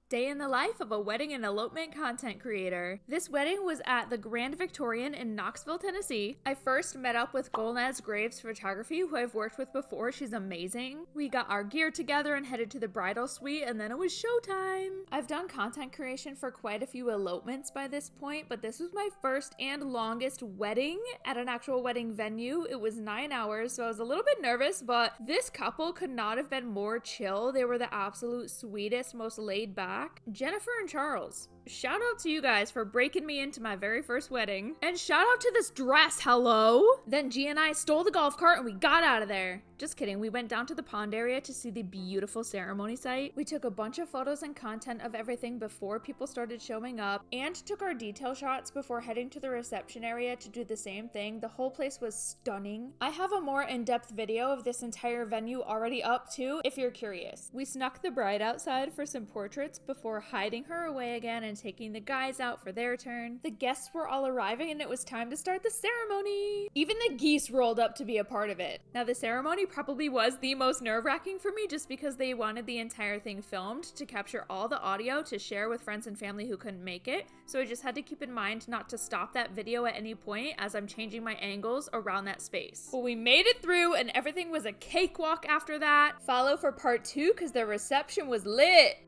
Day in the life of a wedding and elopement content creator. This wedding was at the Grand Victorian in Knoxville, Tennessee. I first met up with Golnaz Graves Photography, who I've worked with before. She's amazing. We got our gear together and headed to the bridal suite, and then it was showtime. I've done content creation for quite a few elopements by this point, but this was my first and longest wedding at an actual wedding venue. It was 9 hours, so I was a little bit nervous, but this couple could not have been more chill. They were the absolute sweetest, most laid back. Jennifer and Charles. Shout out to you guys for breaking me into my very first wedding. And shout out to this dress, hello? Then G and I stole the golf cart and we got out of there. Just kidding, we went down to the pond area to see the beautiful ceremony site. We took a bunch of photos and content of everything before people started showing up and took our detail shots before heading to the reception area to do the same thing. The whole place was stunning. I have a more in-depth video of this entire venue already up too, if you're curious. We snuck the bride outside for some portraits before hiding her away again and taking the guys out for their turn. The guests were all arriving and it was time to start the ceremony. Even the geese rolled up to be a part of it. Now the ceremony probably was the most nerve-wracking for me just because they wanted the entire thing filmed to capture all the audio to share with friends and family who couldn't make it. So I just had to keep in mind not to stop that video at any point as I'm changing my angles around that space. Well, we made it through and everything was a cakewalk after that. Follow for part 2 because the reception was lit.